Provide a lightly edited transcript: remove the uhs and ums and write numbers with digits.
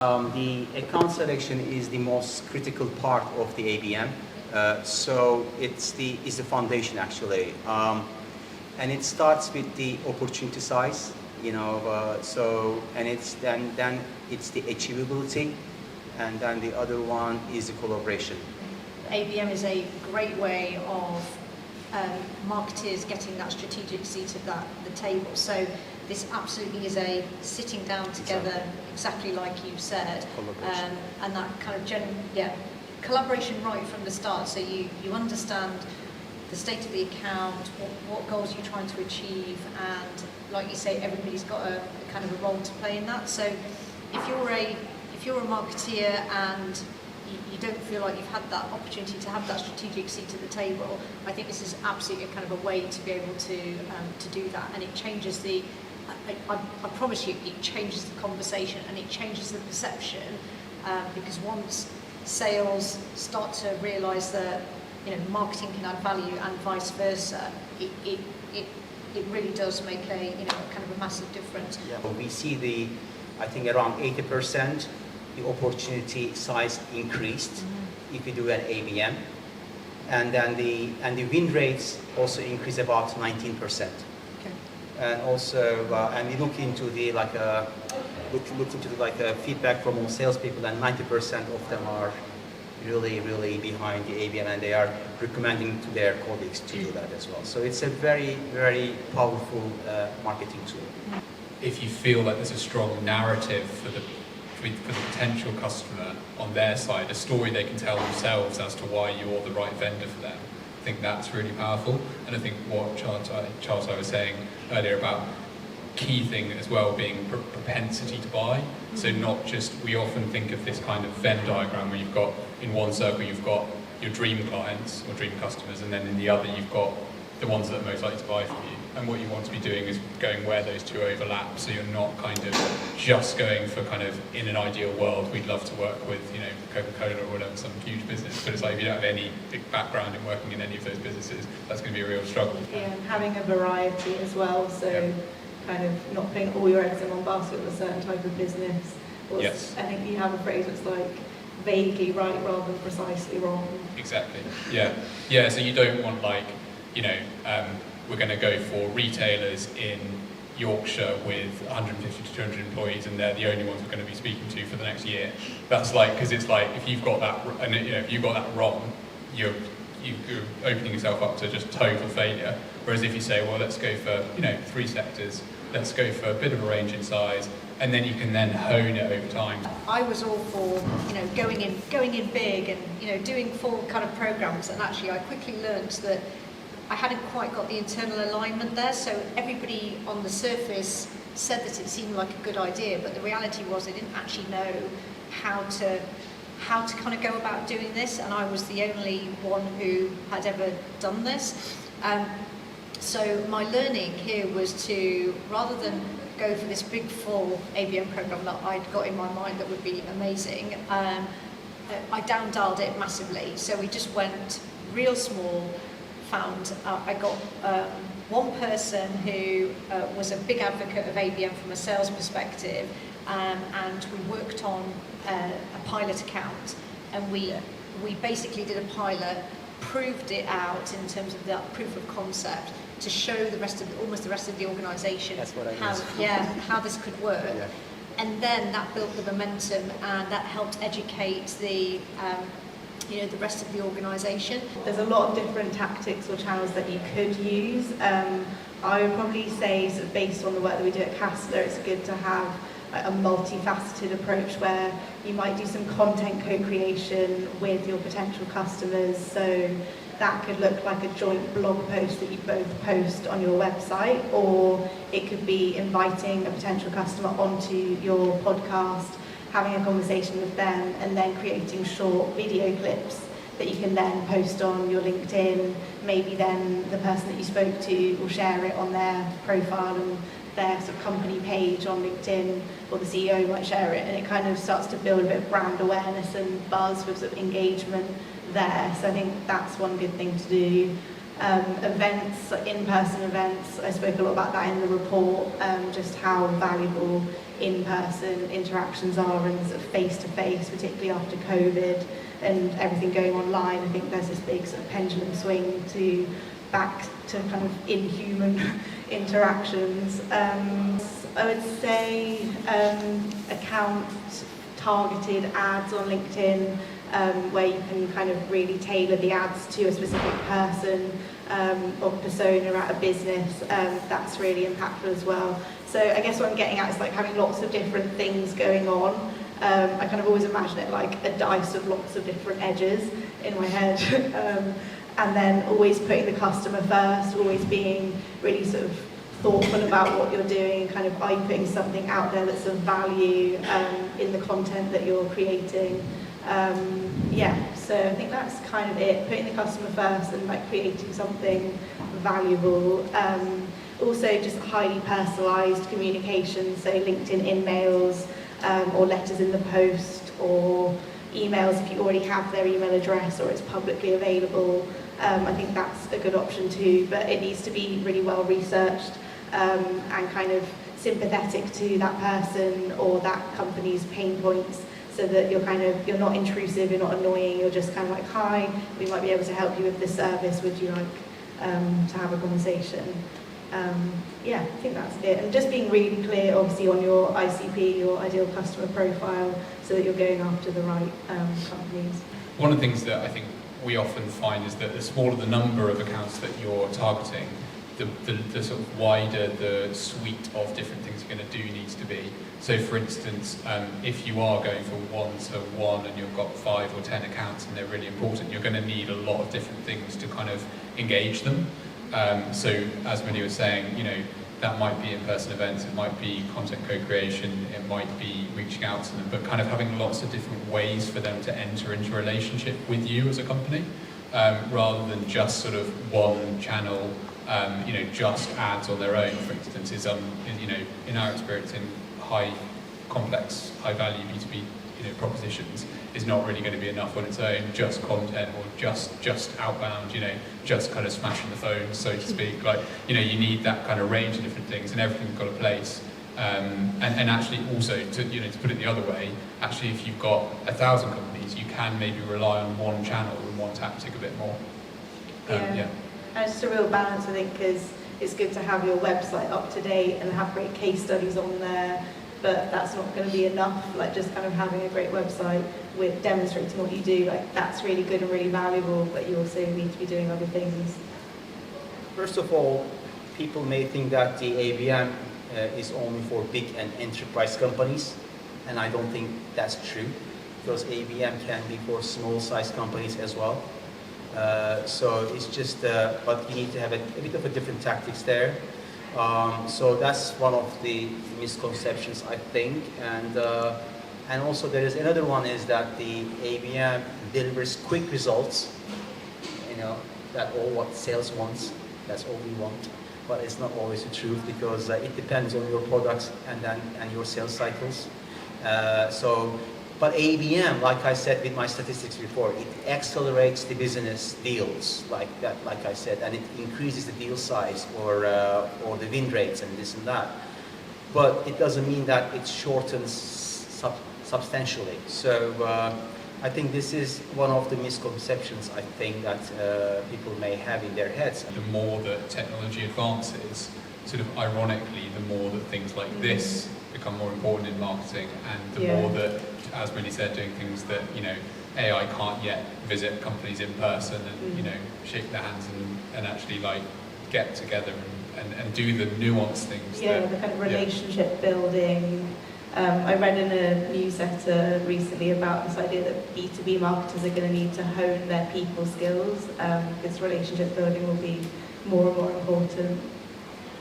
The account selection is the most critical part of the ABM. So it's the foundation actually, and it starts with the opportunity size. And it's then it's the achievability, and then the other one is the collaboration. ABM is a great way of marketers getting that strategic seat at the table. So this absolutely is a sitting down together, exactly like you said, and that kind of collaboration right from the start. So you understand the state of the account, what goals you're trying to achieve, and like you say, everybody's got a kind of a role to play in that. So if you're a marketeer and you don't feel like you've had that opportunity to have that strategic seat at the table, I think this is absolutely kind of a way to be able to do that, and it changes the. I promise you, it changes the conversation and it changes the perception, because once sales start to realise that marketing can add value and vice versa, it really does make a kind of a massive difference. Yeah. We see I think around 80% the opportunity size increased if you do an ABM, and then the win rates also increase about 19%. And also, and we look into the feedback from all salespeople, and 90% of them are really behind the ABM, and they are recommending to their colleagues to do that as well. So it's a very powerful marketing tool. If you feel like there's a strong narrative for the potential customer on their side, a story they can tell themselves as to why you're the right vendor for them, I think that's really powerful. And I think what Charles I was saying earlier about key thing as well being propensity to buy. So not just, we often think of this kind of Venn diagram where you've got, in one circle you've got your dream clients or dream customers, and then in the other you've got the ones that are most likely to buy from you. And what you want to be doing is going where those two overlap, so you're not kind of just going for kind of, in an ideal world, we'd love to work with, Coca-Cola or whatever, some huge business, but it's like if you don't have any big background in working in any of those businesses, that's going to be a real struggle. Yeah, and having a variety as well, so kind of not putting all your eggs in one basket with a certain type of business. Yes. I think you have a phrase that's like vaguely right rather than precisely wrong. Exactly, yeah, so you don't want we're going to go for retailers in Yorkshire with 150 to 200 employees, and they're the only ones we're going to be speaking to for the next year. That's like, because it's like, if you've got that, and if you've got that wrong, you're opening yourself up to just total failure. Whereas if you say, well, let's go for 3 sectors, let's go for a bit of a range in size, and then you can then hone it over time. I was all for going in big and doing full kind of programs, and actually I quickly learned that I hadn't quite got the internal alignment there. So everybody on the surface said that it seemed like a good idea, but the reality was they didn't actually know how to kind of go about doing this, and I was the only one who had ever done this. So my learning here was to, rather than go for this big full ABM program that I'd got in my mind that would be amazing, I down-dialed it massively. So we just went real small. I got one person who was a big advocate of ABM from a sales perspective, and we worked on a pilot account, and we basically did a pilot, proved it out in terms of that proof of concept to show almost the rest of the organisation how this could work. Yeah. And then that built the momentum, and that helped educate the rest of the organisation. There's a lot of different tactics or channels that you could use. I would probably say, sort of based on the work that we do at Castler, it's good to have a multifaceted approach where you might do some content co-creation with your potential customers. So that could look like a joint blog post that you both post on your website, or it could be inviting a potential customer onto your podcast, having a conversation with them, and then creating short video clips that you can then post on your LinkedIn. Maybe then the person that you spoke to will share it on their profile and their sort of company page on LinkedIn, or the CEO might share it, and it kind of starts to build a bit of brand awareness and buzz with sort of engagement there. So I think that's one good thing to do. Events, like in-person events, I spoke a lot about that in the report, just how valuable in-person interactions are and sort of face-to-face, particularly after COVID and everything going online. I think there's this big sort of pendulum swing back to kind of inhuman interactions. I would say account-targeted ads on LinkedIn, where you can kind of really tailor the ads to a specific person or persona at a business. That's really impactful as well. So I guess what I'm getting at is like having lots of different things going on. I kind of always imagine it like a dice with lots of different edges in my head. And then always putting the customer first, always being really sort of thoughtful about what you're doing, and kind of putting something out there that's of value in the content that you're creating. So I think that's kind of it, putting the customer first and like creating something valuable. Also just highly personalised communication, so LinkedIn in-mails or letters in the post or emails if you already have their email address or it's publicly available. I think that's a good option too, but it needs to be really well researched and kind of sympathetic to that person or that company's pain points, so that you're not intrusive, you're not annoying, you're just kind of like, hi, we might be able to help you with this service, would you like to have a conversation? I think that's it. And just being really clear, obviously, on your ICP, your ideal customer profile, so that you're going after the right companies. One of the things that I think we often find is that the smaller the number of accounts that you're targeting, the sort of wider the suite of different things you're going to do needs to be. So for instance, if you are going for one-to-one and you've got 5 or 10 accounts and they're really important, you're going to need a lot of different things to kind of engage them. So as Millie was saying, that might be in-person events, it might be content co-creation, it might be reaching out to them, but kind of having lots of different ways for them to enter into a relationship with you as a company, rather than just sort of one channel, just ads on their own, for instance, is in our experience in high complex, high value B2B propositions is not really going to be enough on its own, just content or just outbound, just kind of smashing the phone, so to speak. Like, you need that kind of range of different things, and everything's got a place. And actually also, to put it the other way, actually if you've got 1,000 companies, you can maybe rely on one channel and one tactic a bit more. And it's just a real balance, I think, because it's good to have your website up to date and have great case studies on there, but that's not going to be enough. Like, just kind of having a great website with demonstrating what you do, like, that's really good and really valuable, but you also need to be doing other things. First of all, people may think that the ABM is only for big and enterprise companies, and I don't think that's true, because ABM can be for small-sized companies as well. So it's just, but you need to have a bit of a different tactics there. So that's one of the misconceptions, I think, and also there is another one, is that the ABM delivers quick results. That all what sales wants, that's all we want. But it's not always the truth, because it depends on your products and your sales cycles. But ABM, like I said with my statistics before, it accelerates the business deals, like I said, and it increases the deal size or the win rates and this and that. But it doesn't mean that it shortens substantially. So I think this is one of the misconceptions, I think, that people may have in their heads. The more that technology advances, sort of ironically, the more that things like this become more important in marketing, and the more that, as Millie said, doing things that AI can't yet visit companies in person and shake their hands and actually like get together and do the nuanced things. The kind of relationship building. I read in a newsletter recently about this idea that B2B marketers are going to need to hone their people skills, because relationship building will be more and more important.